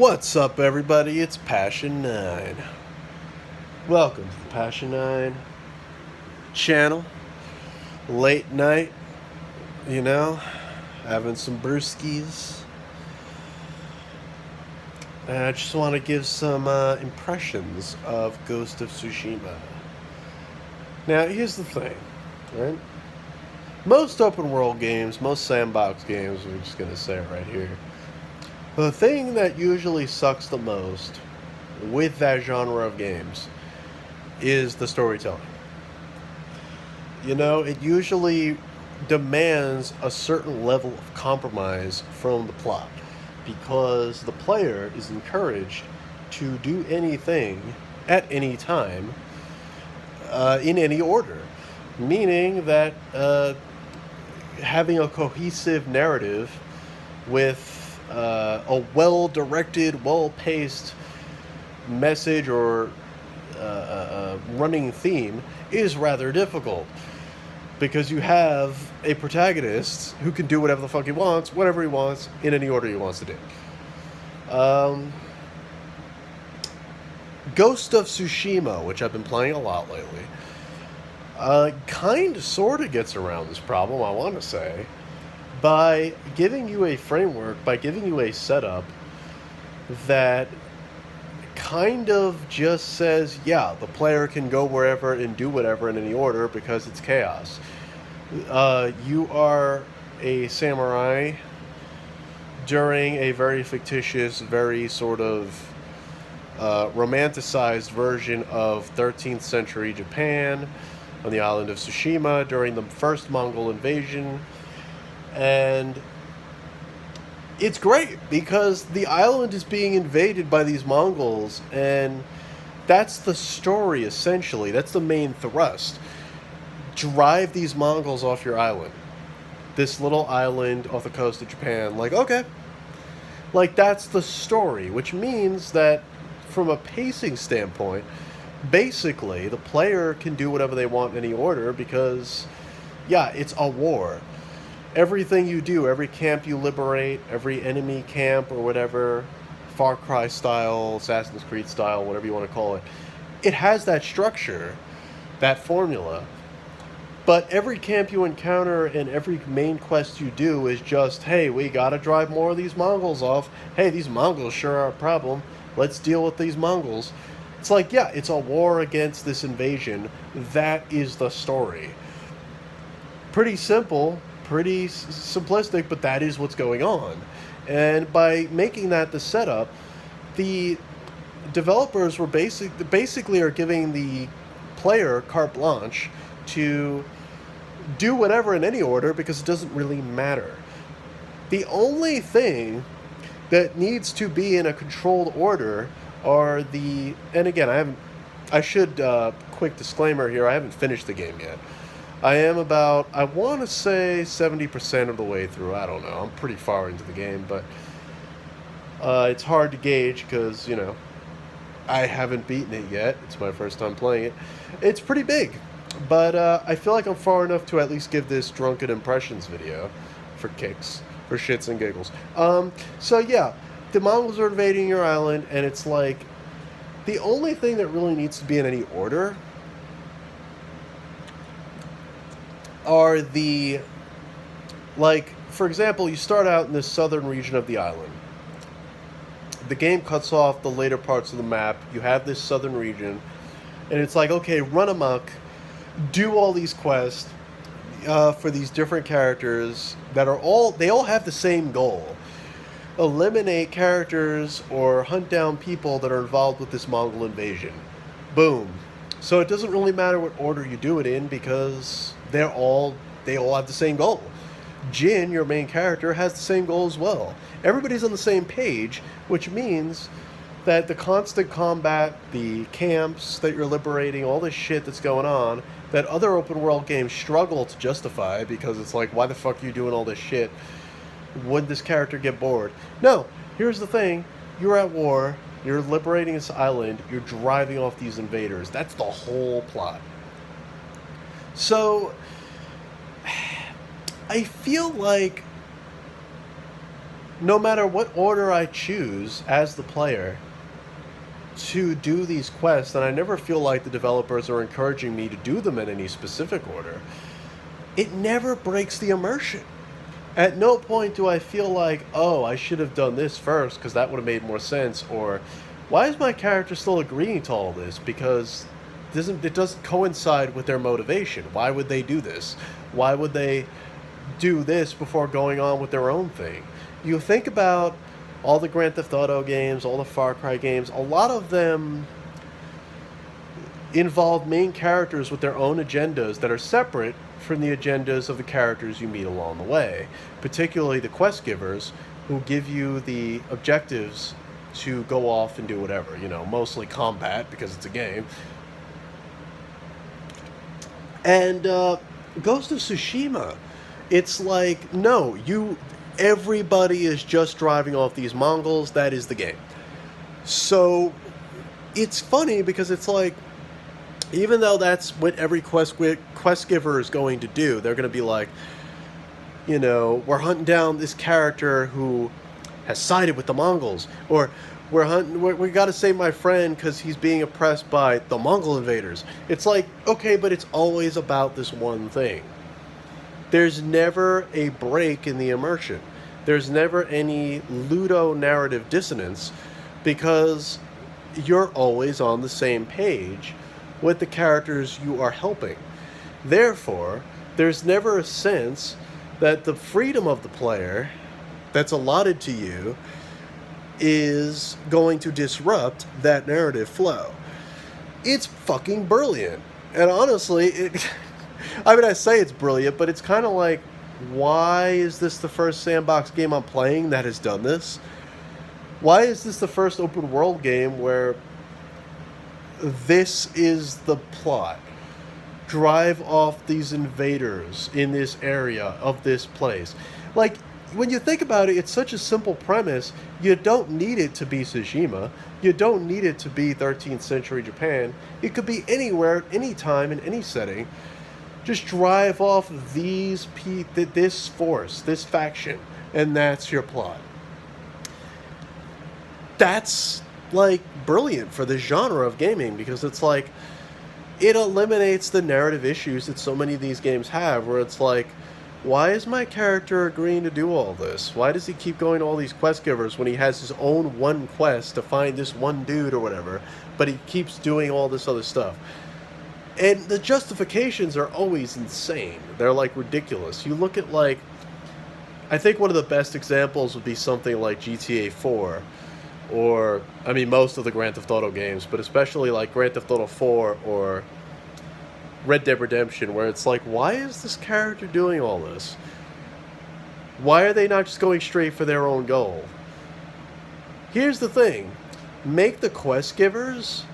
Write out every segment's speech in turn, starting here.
What's up, everybody? It's Passion 9. Welcome to the Passion 9 channel. Late night, having some brewskis. And I just want to give some impressions of Ghost of Tsushima. Now, here's the thing, right? Most open world games, most sandbox games, we're just going to say it right here. The thing that usually sucks the most with that genre of games is the storytelling. It usually demands a certain level of compromise from the plot because the player is encouraged to do anything at any time in any order. Meaning that having a cohesive narrative with a well-directed, well-paced message or running theme is rather difficult because you have a protagonist who can do whatever the fuck he wants, whatever he wants, in any order he wants to do. Ghost of Tsushima, which I've been playing a lot lately, sort of gets around this problem, I want to say, by giving you a framework, by giving you a setup that kind of just says, yeah, the player can go wherever and do whatever in any order because it's chaos. You are a samurai during a very fictitious, very sort of romanticized version of 13th century Japan on the island of Tsushima during the first Mongol invasion. And it's great because the island is being invaded by these Mongols, and that's the story, essentially. That's the main thrust. Drive these Mongols off your island. This little island off the coast of Japan. Okay. That's the story, which means that from a pacing standpoint, basically, the player can do whatever they want in any order because, yeah, it's a war. Everything you do, every camp you liberate, every enemy camp or whatever, Far Cry style, Assassin's Creed style, whatever you want to call it, it has that structure, that formula. But every camp you encounter and every main quest you do is just, hey, we gotta drive more of these Mongols off. Hey, these Mongols sure are a problem. Let's deal with these Mongols. It's yeah, it's a war against this invasion. That is the story. Pretty simple. Pretty simplistic, but that is what's going on. And by making that the setup, the developers were basically are giving the player carte blanche to do whatever in any order because it doesn't really matter. The only thing that needs to be in a controlled order are and again, quick disclaimer here, I haven't finished the game yet. I am about, I want to say 70% of the way through. I don't know. I'm pretty far into the game, but it's hard to gauge because, I haven't beaten it yet. It's my first time playing it. It's pretty big, but I feel like I'm far enough to at least give this drunken impressions video for kicks, for shits and giggles. So yeah, the Mongols are invading your island, and it's the only thing that really needs to be in any order are for example, you start out in this southern region of the island. The game cuts off the later parts of the map. You have this southern region, and it's okay, run amok, do all these quests for these different characters that they all have the same goal. Eliminate characters or hunt down people that are involved with this Mongol invasion. Boom. So it doesn't really matter what order you do it in because they all have the same goal. Jin, your main character, has the same goal as well. Everybody's on the same page, which means that the constant combat, the camps that you're liberating, all this shit that's going on, that other open world games struggle to justify because it's why the fuck are you doing all this shit? Would this character get bored? No, here's the thing. You're at war, you're liberating this island, you're driving off these invaders. That's the whole plot. So, I feel like no matter what order I choose as the player to do these quests, and I never feel like the developers are encouraging me to do them in any specific order, it never breaks the immersion. At no point do I feel like, oh, I should have done this first because that would have made more sense, or why is my character still agreeing to all this? Because it doesn't coincide with their motivation. Why would they do this? Why would they do this before going on with their own thing? You think about all the Grand Theft Auto games, all the Far Cry games, a lot of them involve main characters with their own agendas that are separate from the agendas of the characters you meet along the way, particularly the quest givers who give you the objectives to go off and do whatever, mostly combat because it's a game. And Ghost of Tsushima, it's like, no, everybody is just driving off these Mongols, that is the game. So it's funny because it's like, even though that's what every quest giver is going to do, they're going to be like, we're hunting down this character who has sided with the Mongols, or we got to save my friend because he's being oppressed by the Mongol invaders. It's like, okay, but it's always about this one thing. There's never a break in the immersion. There's never any ludo-narrative dissonance because you're always on the same page with the characters you are helping. Therefore, there's never a sense that the freedom of the player that's allotted to you is going to disrupt that narrative flow. It's fucking brilliant. And honestly, I say it's brilliant, but it's kind of like, why is this the first sandbox game I'm playing that has done this? Why is this the first open world game where this is the plot? Drive off these invaders in this area of this place. Like, when you think about it, it's such a simple premise. You don't need it to be Tsushima. You don't need it to be 13th century Japan. It could be anywhere, anytime, in any setting. Just drive off this force, this faction, and that's your plot. That's, like, brilliant for this genre of gaming, because it's like, it eliminates the narrative issues that so many of these games have, where it's like, why is my character agreeing to do all this? Why does he keep going to all these quest givers when he has his own one quest to find this one dude or whatever, but he keeps doing all this other stuff? And the justifications are always insane. They're, like, ridiculous. You look at, like, I think one of the best examples would be something like GTA 4, or, I mean, most of the Grand Theft Auto games, but especially, like, Grand Theft Auto 4 or Red Dead Redemption, where it's like, why is this character doing all this? Why are they not just going straight for their own goal? Here's the thing. Make the quest givers,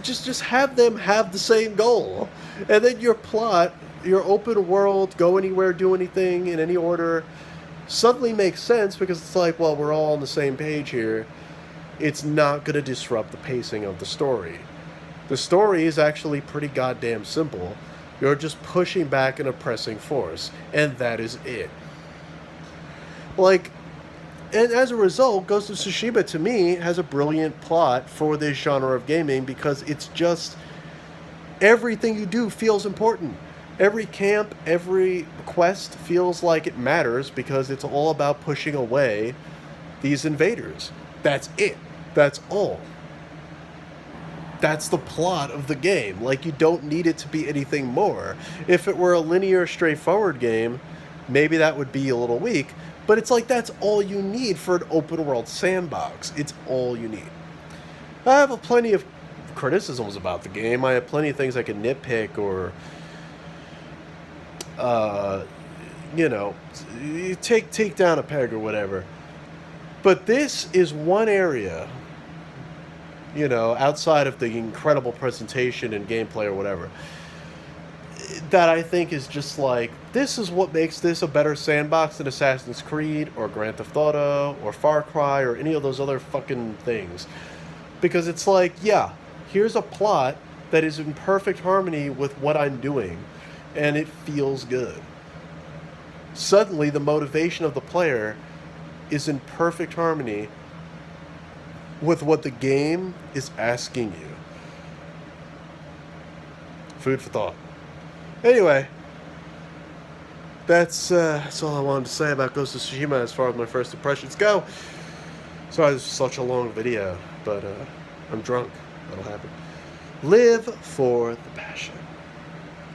just have them have the same goal. And then your plot, your open world, go anywhere, do anything, in any order, suddenly makes sense, because it's like, well, we're all on the same page here. It's not going to disrupt the pacing of the story. The story is actually pretty goddamn simple. You're just pushing back an oppressing force, and that is it. Like, and as a result, Ghost of Tsushima, to me, has a brilliant plot for this genre of gaming, because it's just, everything you do feels important. Every camp, every quest feels like it matters, because it's all about pushing away these invaders. That's it. That's all. That's the plot of the game. Like, you don't need it to be anything more. If it were a linear, straightforward game, maybe that would be a little weak, but it's like, that's all you need for an open world sandbox. It's all you need. I have plenty of criticisms about the game. I have plenty of things I can nitpick, or take down a peg or whatever. But this is one area, outside of the incredible presentation and gameplay or whatever, that I think is just like, this is what makes this a better sandbox than Assassin's Creed or Grand Theft Auto or Far Cry or any of those other fucking things. Because it's like, yeah, here's a plot that is in perfect harmony with what I'm doing, and it feels good. suddenly the motivation of the player is in perfect harmony with what the game is asking you. Food for thought. Anyway, that's all I wanted to say about Ghost of Tsushima as far as my first impressions go. Sorry, this was such a long video, but I'm drunk. That'll happen. Live for the passion.